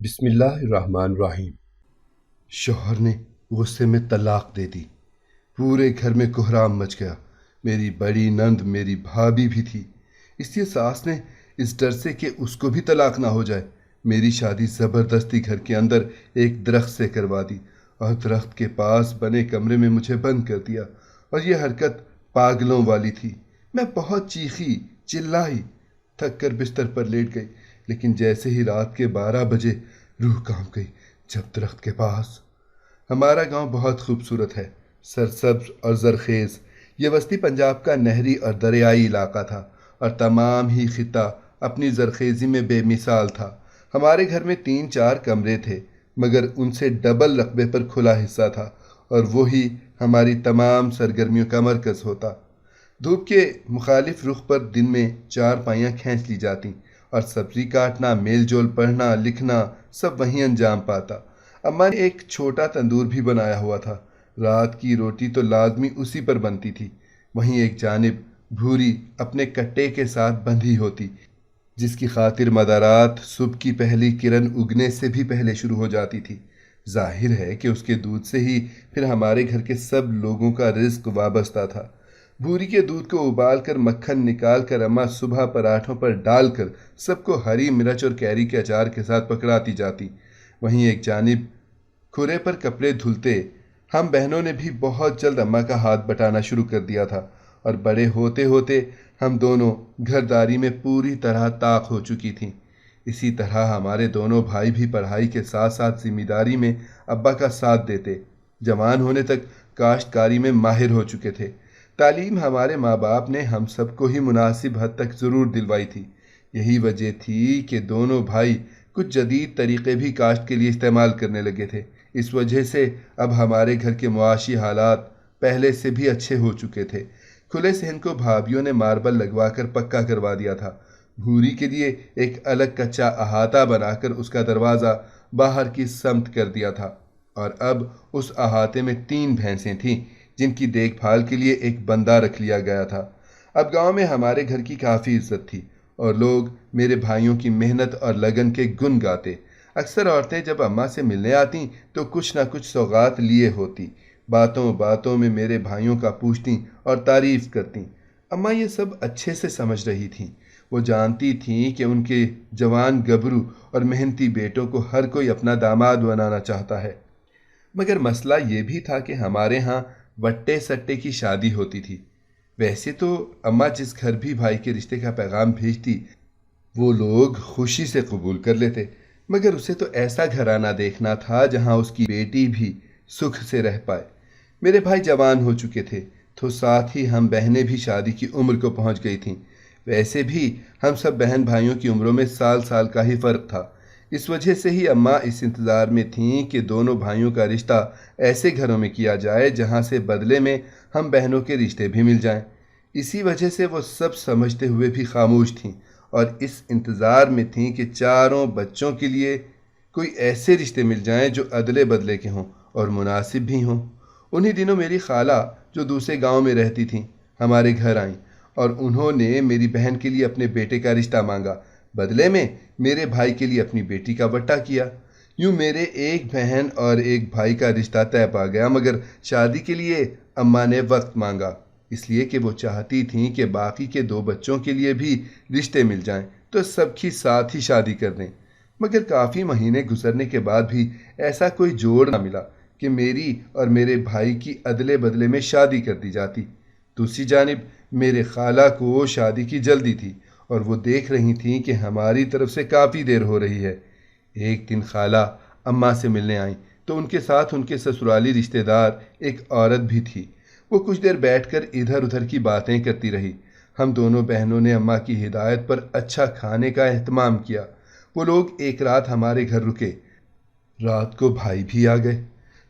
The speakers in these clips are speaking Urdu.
بسم اللہ الرحمن الرحیم۔ شوہر نے غصے میں طلاق دے دی۔ پورے گھر میں کوہرام مچ گیا۔ میری بڑی نند میری بھابھی بھی تھی، اس لیے ساس نے اس ڈر سے کہ اس کو بھی طلاق نہ ہو جائے میری شادی زبردستی گھر کے اندر ایک درخت سے کروا دی اور درخت کے پاس بنے کمرے میں مجھے بند کر دیا، اور یہ حرکت پاگلوں والی تھی۔ میں بہت چیخی چلائی، تھک کر بستر پر لیٹ گئی، لیکن جیسے ہی رات کے 12 بجے روح کانپ گئی جب درخت کے پاس۔ ہمارا گاؤں بہت خوبصورت ہے، سرسبز اور زرخیز۔ یہ وسطی پنجاب کا نہری اور دریائی علاقہ تھا، اور تمام ہی خطہ اپنی زرخیزی میں بے مثال تھا۔ ہمارے گھر میں 3-4 کمرے تھے، مگر ان سے ڈبل رقبے پر کھلا حصہ تھا، اور وہی ہماری تمام سرگرمیوں کا مرکز ہوتا۔ دھوپ کے مخالف رخ پر دن میں 4 پائیاں کھینچ لی جاتی، اور سبزی کاٹنا، میل جول پڑھنا لکھنا سب وہیں انجام پاتا۔ اماں نے ایک چھوٹا تندور بھی بنایا ہوا تھا، رات کی روٹی تو لازمی اسی پر بنتی تھی۔ وہیں ایک جانب بھوری اپنے کٹے کے ساتھ بندھی ہوتی، جس کی خاطر مدارات صبح کی پہلی کرن اگنے سے بھی پہلے شروع ہو جاتی تھی۔ ظاہر ہے کہ اس کے دودھ سے ہی پھر ہمارے گھر کے سب لوگوں کا رزق وابستہ تھا۔ بھوری کے دودھ کو ابال کر مکھن نکال کر اماں صبح پراٹھوں پر ڈال کر سب کو ہری مرچ اور کیری کے اچار کے ساتھ پکڑاتی جاتی۔ وہیں ایک جانب کھرے پر کپڑے دھلتے ہم بہنوں نے بھی بہت جلد اماں کا ہاتھ بٹانا شروع کر دیا تھا، اور بڑے ہوتے ہوتے ہم دونوں گھرداری میں پوری طرح طاق ہو چکی تھیں۔ اسی طرح ہمارے دونوں بھائی بھی پڑھائی کے ساتھ ساتھ ذمہ داری میں ابا کا ساتھ دیتے۔ جوان ہونے تک کاشتکاری میں ماہر ہو چکے تھے۔ تعلیم ہمارے ماں باپ نے ہم سب کو ہی مناسب حد تک ضرور دلوائی تھی۔ یہی وجہ تھی کہ دونوں بھائی کچھ جدید طریقے بھی کاشت کے لیے استعمال کرنے لگے تھے۔ اس وجہ سے اب ہمارے گھر کے معاشی حالات پہلے سے بھی اچھے ہو چکے تھے۔ کھلے صحن کو بھابھیوں نے ماربل لگوا کر پکا کروا دیا تھا۔ بھوری کے لیے ایک الگ کچا احاطہ بنا کر اس کا دروازہ باہر کی سمت کر دیا تھا، اور اب اس احاطے میں 3 بھینسیں تھیں جن کی دیکھ بھال کے لیے ایک بندہ رکھ لیا گیا تھا۔ اب گاؤں میں ہمارے گھر کی کافی عزت تھی، اور لوگ میرے بھائیوں کی محنت اور لگن کے گن گاتے۔ اکثر عورتیں جب اماں سے ملنے آتیں تو کچھ نہ کچھ سوغات لیے ہوتی، باتوں باتوں میں میرے بھائیوں کا پوچھتیں اور تعریف کرتیں۔ اماں یہ سب اچھے سے سمجھ رہی تھیں۔ وہ جانتی تھیں کہ ان کے جوان گبرو اور محنتی بیٹوں کو ہر کوئی اپنا داماد بنانا چاہتا ہے، مگر مسئلہ یہ بھی تھا کہ ہمارے ہاں وٹے سٹے کی شادی ہوتی تھی۔ ویسے تو اماں جس گھر بھی بھائی کے رشتے کا پیغام بھیجتی وہ لوگ خوشی سے قبول کر لیتے، مگر اسے تو ایسا گھرانہ دیکھنا تھا جہاں اس کی بیٹی بھی سکھ سے رہ پائے۔ میرے بھائی جوان ہو چکے تھے تو ساتھ ہی ہم بہنیں بھی شادی کی عمر کو پہنچ گئی تھیں۔ ویسے بھی ہم سب بہن بھائیوں کی عمروں میں سال سال کا ہی فرق تھا۔ اس وجہ سے ہی اماں اس انتظار میں تھیں کہ دونوں بھائیوں کا رشتہ ایسے گھروں میں کیا جائے جہاں سے بدلے میں ہم بہنوں کے رشتے بھی مل جائیں۔ اسی وجہ سے وہ سب سمجھتے ہوئے بھی خاموش تھیں، اور اس انتظار میں تھیں کہ چاروں بچوں کے لیے کوئی ایسے رشتے مل جائیں جو ادلے بدلے کے ہوں اور مناسب بھی ہوں۔ انہی دنوں میری خالہ جو دوسرے گاؤں میں رہتی تھیں ہمارے گھر آئیں، اور انہوں نے میری بہن کے لیے اپنے بیٹے کا رشتہ مانگا، بدلے میں میرے بھائی کے لیے اپنی بیٹی کا وٹا کیا۔ یوں میرے ایک بہن اور ایک بھائی کا رشتہ طے پا گیا، مگر شادی کے لیے اماں نے وقت مانگا، اس لیے کہ وہ چاہتی تھیں کہ باقی کے 2 بچوں کے لیے بھی رشتے مل جائیں تو سب کی ساتھ ہی شادی کر دیں۔ مگر کافی مہینے گزرنے کے بعد بھی ایسا کوئی جوڑ نہ ملا کہ میری اور میرے بھائی کی ادلے بدلے میں شادی کر دی جاتی۔ دوسری جانب میرے خالہ کو شادی کی جلدی تھی، اور وہ دیکھ رہی تھیں کہ ہماری طرف سے کافی دیر ہو رہی ہے۔ ایک دن خالہ اماں سے ملنے آئیں تو ان کے ساتھ ان کے سسرالی رشتہ دار ایک عورت بھی تھی۔ وہ کچھ دیر بیٹھ کر ادھر ادھر کی باتیں کرتی رہی۔ ہم دونوں بہنوں نے اماں کی ہدایت پر اچھا کھانے کا اہتمام کیا۔ وہ لوگ ایک رات ہمارے گھر رکے۔ رات کو بھائی بھی آ گئے۔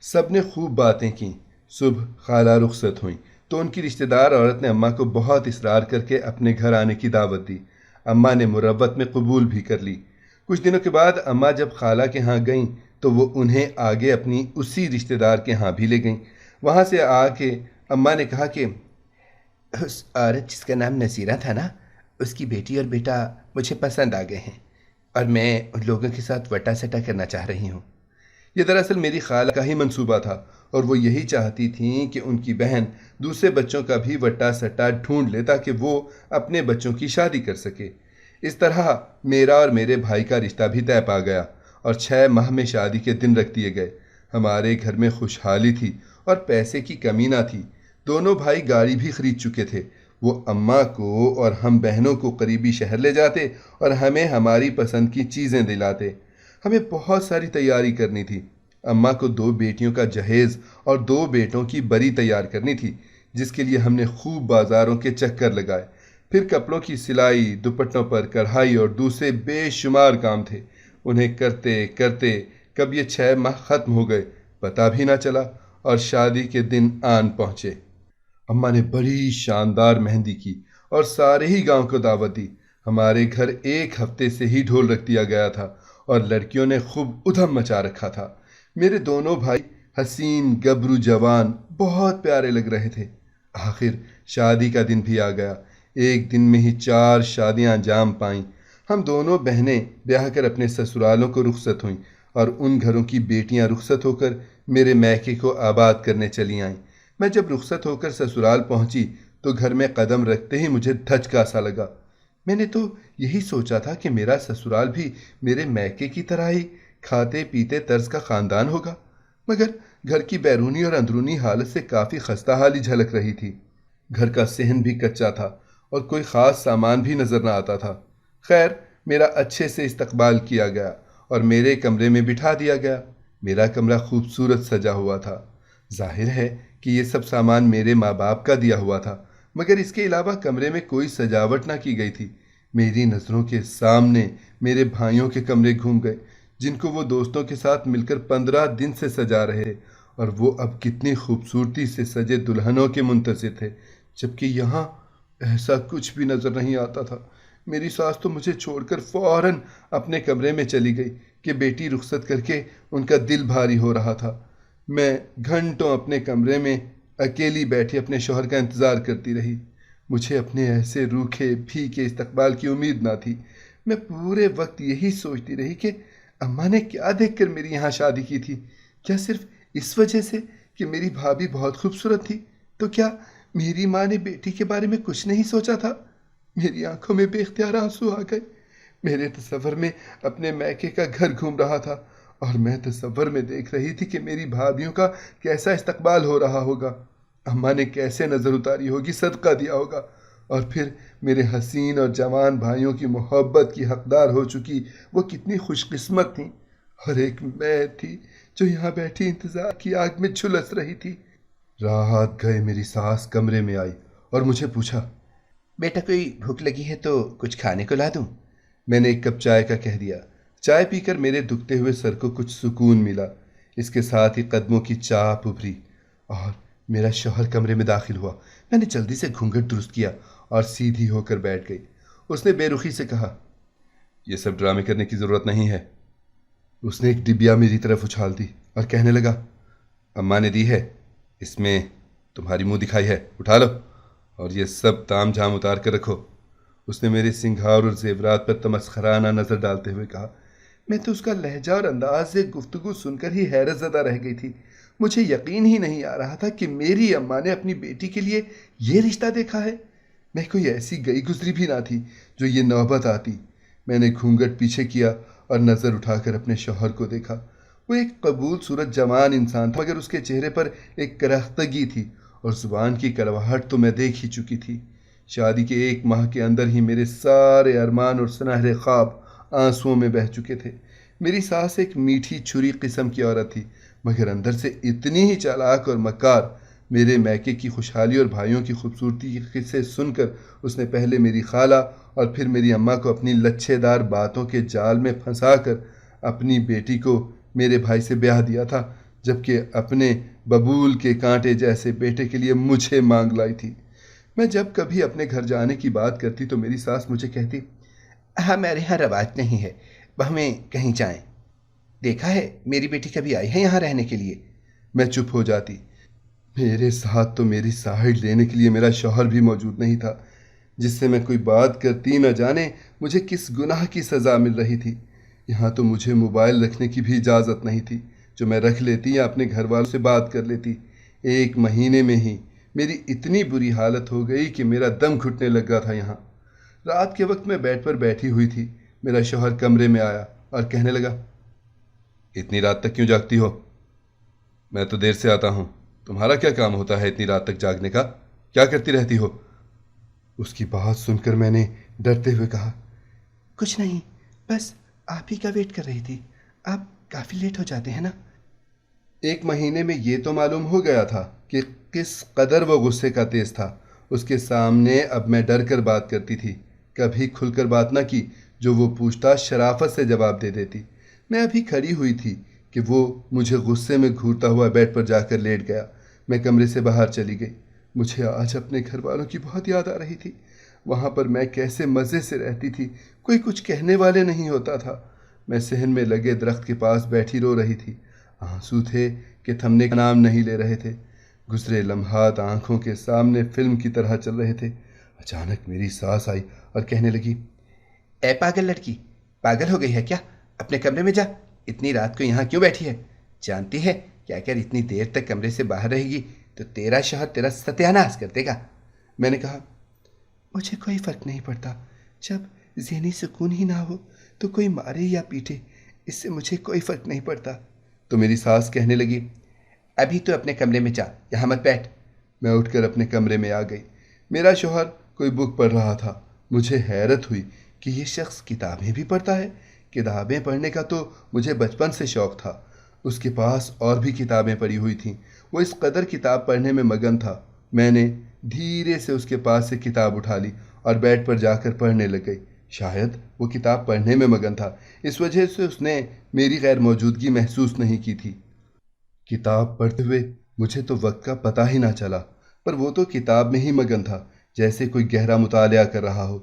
سب نے خوب باتیں کیں۔ صبح خالہ رخصت ہوئیں تو ان کی رشتہ دار عورت نے اماں کو بہت اصرار کر کے اپنے گھر آنے کی دعوت دی۔ اماں نے مروت میں قبول بھی کر لی۔ کچھ دنوں کے بعد اماں جب خالہ کے ہاں گئیں تو وہ انہیں آگے اپنی اسی رشتہ دار کے ہاں بھی لے گئیں۔ وہاں سے آ کے اماں نے کہا کہ اس عورت جس کا نام نصیرہ تھا نا، اس کی بیٹی اور بیٹا مجھے پسند آ گئے ہیں۔ اور میں ان لوگوں کے ساتھ وٹا سٹا کرنا چاہ رہی ہوں۔ یہ دراصل میری خالہ کا ہی منصوبہ تھا، اور وہ یہی چاہتی تھیں کہ ان کی بہن دوسرے بچوں کا بھی وٹا سٹا ڈھونڈ لے تاکہ وہ اپنے بچوں کی شادی کر سکے۔ اس طرح میرا اور میرے بھائی کا رشتہ بھی طے پا گیا اور 6 ماہ میں شادی کے دن رکھ دیے گئے۔ ہمارے گھر میں خوشحالی تھی اور پیسے کی کمی نہ تھی۔ دونوں بھائی گاڑی بھی خرید چکے تھے۔ وہ اماں کو اور ہم بہنوں کو قریبی شہر لے جاتے اور ہمیں ہماری پسند کی چیزیں دلاتے۔ ہمیں بہت ساری تیاری کرنی تھی۔ اماں کو 2 بیٹیوں کا جہیز اور 2 بیٹوں کی بری تیار کرنی تھی، جس کے لیے ہم نے خوب بازاروں کے چکر لگائے۔ پھر کپڑوں کی سلائی، دوپٹوں پر کڑھائی اور دوسرے بے شمار کام تھے۔ انہیں کرتے کرتے کب یہ 6 ماہ ختم ہو گئے پتہ بھی نہ چلا، اور شادی کے دن آن پہنچے۔ اماں نے بڑی شاندار مہندی کی اور سارے ہی گاؤں کو دعوت دی۔ ہمارے گھر 1 ہفتے سے ہی ڈھول رکھ دیا گیا تھا اور لڑکیوں نے خوب ادھم مچا رکھا تھا۔ میرے دونوں بھائی حسین گبرو جوان بہت پیارے لگ رہے تھے۔ آخر شادی کا دن بھی آ گیا۔ ایک دن میں ہی 4 شادیاں انجام پائیں۔ ہم دونوں بہنیں بیاہ کر اپنے سسرالوں کو رخصت ہوئیں اور ان گھروں کی بیٹیاں رخصت ہو کر میرے میکے کو آباد کرنے چلی آئیں۔ میں جب رخصت ہو کر سسرال پہنچی تو گھر میں قدم رکھتے ہی مجھے دھچکا سا لگا۔ میں نے تو یہی سوچا تھا کہ میرا سسرال بھی میرے میکے کی طرح ہی کھاتے پیتے طرز کا خاندان ہوگا، مگر گھر کی بیرونی اور اندرونی حالت سے کافی خستہ حالی جھلک رہی تھی۔ گھر کا صحن بھی کچا تھا اور کوئی خاص سامان بھی نظر نہ آتا تھا۔ خیر، میرا اچھے سے استقبال کیا گیا اور میرے کمرے میں بٹھا دیا گیا۔ میرا کمرہ خوبصورت سجا ہوا تھا۔ ظاہر ہے کہ یہ سب سامان میرے ماں باپ کا دیا ہوا تھا، مگر اس کے علاوہ کمرے میں کوئی سجاوٹ نہ کی گئی تھی۔ میری نظروں کے سامنے میرے بھائیوں کے کمرے گھوم گئے، جن کو وہ دوستوں کے ساتھ مل کر 15 دن سے سجا رہے تھے، اور وہ اب کتنی خوبصورتی سے سجے دلہنوں کے منتظر تھے، جبکہ یہاں ایسا کچھ بھی نظر نہیں آتا تھا۔ میری ساس تو مجھے چھوڑ کر فوراً اپنے کمرے میں چلی گئی کہ بیٹی رخصت کر کے ان کا دل بھاری ہو رہا تھا۔ میں گھنٹوں اپنے کمرے میں اکیلی بیٹھی اپنے شوہر کا انتظار کرتی رہی۔ مجھے اپنے ایسے روکھے پھیکے استقبال کی امید نہ تھی۔ میں پورے وقت یہی سوچتی رہی کہ اماں نے کیا دیکھ کر میری یہاں شادی کی تھی؟ کیا صرف اس وجہ سے کہ میری بھابھی بہت خوبصورت تھی؟ تو کیا میری ماں نے بیٹی کے بارے میں کچھ نہیں سوچا تھا؟ میری آنکھوں میں بے اختیار آنسو آ گئے۔ میرے تصور میں اپنے میکے کا گھر گھوم رہا تھا اور میں تصور میں دیکھ رہی تھی کہ میری بھابھیوں کا کیسا استقبال ہو رہا ہوگا، اماں نے کیسے نظر اتاری ہوگی، صدقہ دیا ہوگا، اور پھر میرے حسین اور جوان بھائیوں کی محبت کی حقدار ہو چکی وہ کتنی خوش قسمت تھیں، اور ایک میں تھی جو یہاں بیٹھی انتظار کی آگ میں جھلس رہی تھی۔ رات گئے میری ساس کمرے میں آئی اور مجھے پوچھا، بیٹا کوئی بھوک لگی ہے تو کچھ کھانے کو لا دوں؟ میں نے 1 کپ چائے کا کہہ دیا۔ چائے پی کر میرے دکھتے ہوئے سر کو کچھ سکون ملا۔ اس کے ساتھ ہی قدموں کی چاپ ابھری اور میرا شوہر کمرے میں داخل ہوا۔ میں نے جلدی سے گھونگھٹ درست کیا اور سیدھی ہو کر بیٹھ گئی۔ اس نے بے رخی سے کہا، یہ سب ڈرامے کرنے کی ضرورت نہیں ہے۔ اس نے ایک ڈبیا میری طرف اچھال دی اور کہنے لگا، اماں نے دی ہے، اس میں تمہاری منہ دکھائی ہے، اٹھا لو اور یہ سب تام جھام اتار کر رکھو۔ اس نے میرے سنگھار اور زیورات پر تمسخرانہ نظر ڈالتے ہوئے کہا۔ میں تو اس کا لہجہ اور انداز گفتگو سن کر ہی حیرت زدہ رہ گئی تھی۔ مجھے یقین ہی نہیں آ رہا تھا کہ میری اماں نے اپنی بیٹی کے لیے یہ رشتہ دیکھا ہے۔ میں کوئی ایسی گئی گزری بھی نہ تھی جو یہ نوبت آتی۔ میں نے گھونگھٹ پیچھے کیا اور نظر اٹھا کر اپنے شوہر کو دیکھا۔ وہ ایک قبول صورت جوان انسان تھا، مگر اس کے چہرے پر ایک کرختگی تھی اور زبان کی کڑواہٹ تو میں دیکھ ہی چکی تھی۔ شادی کے 1 ماہ کے اندر ہی میرے سارے ارمان اور سنہرے خواب آنسوؤں میں بہہ چکے تھے۔ میری ساس ایک میٹھی چھری قسم کی عورت تھی، مگر اندر سے اتنی ہی چالاک اور مکار۔ میرے میکے کی خوشحالی اور بھائیوں کی خوبصورتی کے قصے سن کر اس نے پہلے میری خالہ اور پھر میری اماں کو اپنی لچھے دار باتوں کے جال میں پھنسا کر اپنی بیٹی کو میرے بھائی سے بیاہ دیا تھا، جبکہ اپنے ببول کے کانٹے جیسے بیٹے کے لیے مجھے مانگ لائی تھی۔ میں جب کبھی اپنے گھر جانے کی بات کرتی تو میری ساس مجھے کہتی، ہمارے یہاں رواج نہیں ہے ہمیں کہیں جائیں، دیکھا ہے میری بیٹی کبھی آئی ہے یہاں رہنے کے لیے؟ میں چپ ہو جاتی۔ میرے ساتھ تو میری سائیڈ لینے کے لیے میرا شوہر بھی موجود نہیں تھا۔ جس سے میں کوئی بات کرتی نہ جانے مجھے کس گناہ کی سزا مل رہی تھی۔ یہاں تو مجھے موبائل رکھنے کی بھی اجازت نہیں تھی، جو میں رکھ لیتی یا اپنے گھر والوں سے بات کر لیتی۔ 1 مہینے میں ہی میری اتنی بری حالت ہو گئی کہ میرا دم گھٹنے لگا تھا یہاں۔ رات کے وقت میں بیڈ پر بیٹھی ہوئی تھی، میرا شوہر کمرے میں آیا اور کہنے لگا، اتنی رات تک کیوں جاگتی ہو؟ میں تو دیر سے آتا ہوں، تمہارا کیا کام ہوتا ہے اتنی رات تک جاگنے کا؟ کیا کرتی رہتی ہو؟ اس کی بات سن کر میں نے ڈرتے ہوئے کہا، کچھ نہیں، بس آپ ہی کا ویٹ کر رہی تھی، آپ کافی لیٹ ہو جاتے ہیں نا۔ 1 مہینے میں یہ تو معلوم ہو گیا تھا کہ کس قدر وہ غصے کا تیز تھا۔ اس کے سامنے اب میں ڈر کر بات کرتی تھی، کبھی کھل کر بات نہ کی، جو وہ پوچھتا شرافت سے جواب دے دیتی۔ میں ابھی کھڑی ہوئی تھی کہ وہ مجھے غصے میں گھورتا ہوا بیڈ پر جا کر لیٹ گیا۔ میں کمرے سے باہر چلی گئی۔ مجھے آج اپنے گھر والوں کی بہت یاد آ رہی تھی۔ وہاں پر میں کیسے مزے سے رہتی تھی، کوئی کچھ کہنے والے نہیں ہوتا تھا۔ میں صحن میں لگے درخت کے پاس بیٹھی رو رہی تھی۔ آنسو تھے کہ تھمنے کا نام نہیں لے رہے تھے۔ گزرے لمحات آنکھوں کے سامنے فلم کی طرح چل رہے تھے۔ اچانک میری ساس آئی اور کہنے لگی، اے پاگل لڑکی، پاگل ہو گئی ہے کیا؟ اپنے کمرے میں جا، اتنی رات کو یہاں کیوں بیٹھی ہے؟ جانتی ہے کہ اگر اتنی دیر تک کمرے سے باہر رہے گی تو تیرا شوہر تیرا ستیہ ناش کر دے گا۔ میں نے کہا، مجھے کوئی فرق نہیں پڑتا، جب ذہنی سکون ہی نہ ہو تو کوئی مارے یا پیٹے، اس سے مجھے کوئی فرق نہیں پڑتا۔ تو میری ساس کہنے لگی، ابھی تو اپنے کمرے میں جا، یہاں مت بیٹھ۔ میں اٹھ کر اپنے کمرے میں آ گئی۔ میرا شوہر کوئی بک پڑھ رہا تھا۔ مجھے حیرت ہوئی کہ یہ شخص کتابیں بھی پڑھتا ہے۔ کتابیں پڑھنے کا تو مجھے بچپن سے شوق تھا۔ اس کے پاس اور بھی کتابیں پڑھی ہوئی تھیں۔ وہ اس قدر کتاب پڑھنے میں مگن تھا۔ میں نے دھیرے سے اس کے پاس سے کتاب اٹھا لی اور بیڈ پر جا کر پڑھنے لگ گئی۔ شاید وہ کتاب پڑھنے میں مگن تھا، اس وجہ سے اس نے میری غیر موجودگی محسوس نہیں کی تھی۔ کتاب پڑھتے ہوئے مجھے تو وقت کا پتہ ہی نہ چلا، پر وہ تو کتاب میں ہی مگن تھا، جیسے کوئی گہرا مطالعہ کر رہا ہو۔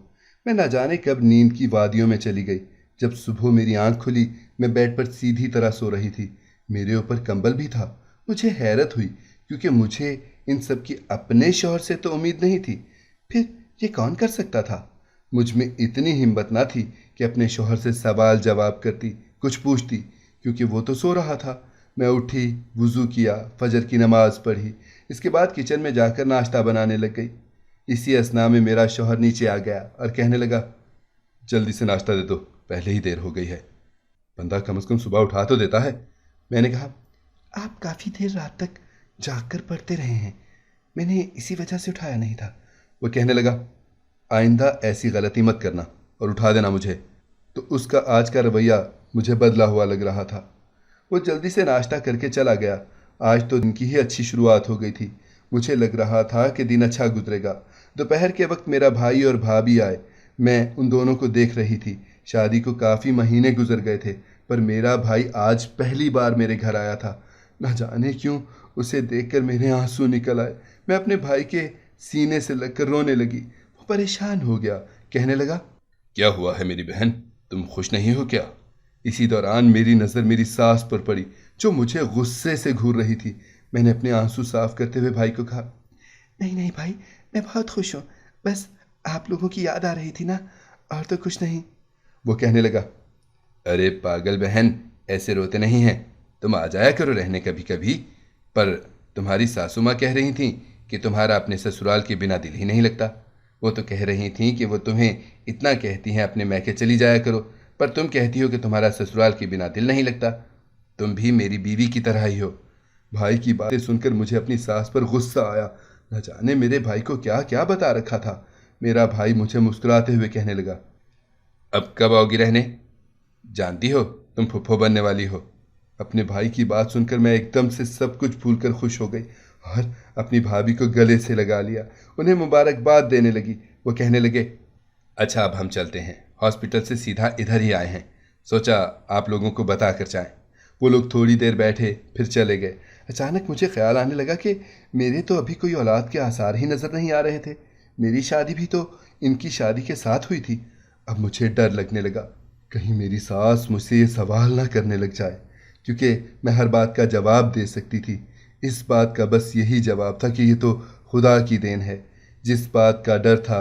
میں نہ جانے کب نیند کی وادیوں میں چلی گئی۔ جب صبح میری آنکھ کھلی، میں بیڈ پر سیدھی طرح سو رہی تھی۔ میرے اوپر کمبل بھی تھا۔ مجھے حیرت ہوئی، کیونکہ مجھے ان سب کی اپنے شوہر سے تو امید نہیں تھی۔ پھر یہ کون کر سکتا تھا؟ مجھ میں اتنی ہمت نہ تھی کہ اپنے شوہر سے سوال جواب کرتی، کچھ پوچھتی، کیونکہ وہ تو سو رہا تھا۔ میں اٹھی، وضو کیا، فجر کی نماز پڑھی، اس کے بعد کچن میں جا کر ناشتہ بنانے لگ گئی۔ اسی اثنا میں میرا شوہر نیچے آ گیا اور کہنے لگا، جلدی سے ناشتہ دے دو، پہلے ہی دیر ہو گئی ہے۔ بندہ کم از کم صبح اٹھا تو دیتا ہے۔ میں نے کہا، آپ کافی دیر رات تک جاگ کر پڑھتے رہے ہیں، میں نے اسی وجہ سے اٹھایا نہیں تھا۔ وہ کہنے لگا، آئندہ ایسی غلطی مت کرنا اور اٹھا دینا مجھے۔ تو اس کا آج کا رویہ مجھے بدلا ہوا لگ رہا تھا۔ وہ جلدی سے ناشتہ کر کے چلا گیا۔ آج تو دن کی ہی اچھی شروعات ہو گئی تھی۔ مجھے لگ رہا تھا کہ دن اچھا گزرے گا۔ دوپہر کے وقت میرا بھائی اور بھابھی آئے۔ میں ان دونوں کو دیکھ رہی تھی۔ شادی کو کافی مہینے گزر گئے تھے، پر میرا بھائی آج پہلی بار میرے گھر آیا تھا۔ نہ جانے کیوں اسے دیکھ کر میرے آنسو نکل آئے۔ میں اپنے بھائی کے سینے سے لگ کر رونے لگی۔ وہ پریشان ہو گیا، کہنے لگا، کیا ہوا ہے میری بہن، تم خوش نہیں ہو کیا؟ اسی دوران میری نظر میری ساس پر پڑی، جو مجھے غصے سے گھور رہی تھی۔ میں نے اپنے آنسو صاف کرتے ہوئے بھائی کو کہا، نہیں نہیں بھائی، میں بہت خوش ہوں، بس آپ لوگوں کی یاد آ رہی تھی نا، اور تو کچھ نہیں۔ وہ کہنے لگا، ارے پاگل بہن، ایسے روتے نہیں ہیں، تم آ جایا کرو رہنے کبھی کبھی۔ پر تمہاری ساسو ماں کہہ رہی تھیں کہ تمہارا اپنے سسرال کے بنا دل ہی نہیں لگتا۔ وہ تو کہہ رہی تھیں کہ وہ تمہیں اتنا کہتی ہیں اپنے میکے چلی جایا کرو، پر تم کہتی ہو کہ تمہارا سسرال کے بنا دل نہیں لگتا۔ تم بھی میری بیوی کی طرح ہی ہو۔ بھائی کی باتیں سن کر مجھے اپنی ساس پر غصہ آیا۔ نہ جانے میرے بھائی کو کیا کیا بتا رکھا تھا۔ میرا بھائی مجھے مسکراتے ہوئے کہنے لگا، اب کب آؤ گی رہنے؟ جانتی ہو تم پھپھو بننے والی ہو۔ اپنے بھائی کی بات سن کر میں ایک دم سے سب کچھ بھول کر خوش ہو گئی اور اپنی بھابھی کو گلے سے لگا لیا، انہیں مبارکباد دینے لگی۔ وہ کہنے لگے، اچھا اب ہم چلتے ہیں، ہاسپٹل سے سیدھا ادھر ہی آئے ہیں، سوچا آپ لوگوں کو بتا کر جائیں۔ وہ لوگ تھوڑی دیر بیٹھے پھر چلے گئے۔ اچانک مجھے خیال آنے لگا کہ میرے تو ابھی کوئی اولاد کے آثار ہی نظر نہیں آ رہے تھے۔ میری شادی بھی تو ان کی شادی کے ساتھ ہوئی تھی۔ اب مجھے ڈر لگنے لگا، کہیں میری ساس مجھ سے یہ سوال نہ کرنے لگ جائے، کیونکہ میں ہر بات کا جواب دے سکتی تھی۔ اس بات کا بس یہی جواب تھا کہ یہ تو خدا کی دین ہے۔ جس بات کا ڈر تھا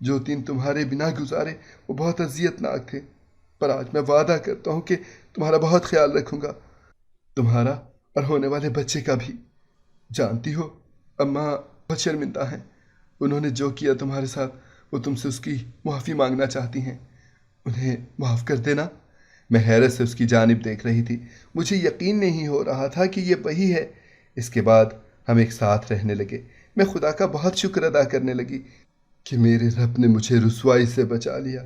جو دن تمہارے بنا گزارے وہ بہت اذیت ناک تھے، پر آج میں وعدہ کرتا ہوں کہ تمہارا بہت خیال رکھوں گا، تمہارا اور ہونے والے بچے کا بھی۔ جانتی ہو اماں بہت شرمندہ ہیں، انہوں نے جو کیا تمہارے ساتھ وہ تم سے اس کی معافی مانگنا چاہتی ہیں، انہیں معاف کر دینا۔ میں حیرت سے اس کی جانب دیکھ رہی تھی، مجھے یقین نہیں ہو رہا تھا کہ یہ وہی ہے۔ اس کے بعد ہم ایک ساتھ رہنے لگے۔ میں خدا کا بہت شکر ادا کرنے لگی کہ میرے رب نے مجھے رسوائی سے بچا لیا،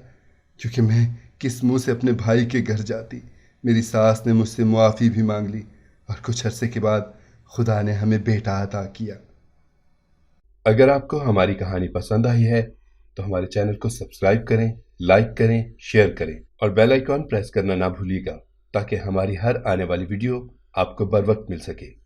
کیونکہ میں کس منہ سے اپنے بھائی کے گھر جاتی۔ میری ساس نے مجھ سے معافی بھی مانگ لی اور کچھ عرصے کے بعد خدا نے ہمیں بیٹا عطا کیا۔ اگر آپ کو ہماری کہانی پسند آئی ہے تو ہمارے چینل کو سبسکرائب کریں، لائک کریں، شیئر کریں اور بیل آئیکن پریس کرنا نہ بھولیے گا تاکہ ہماری ہر آنے والی ویڈیو آپ کو بر وقت مل سکے۔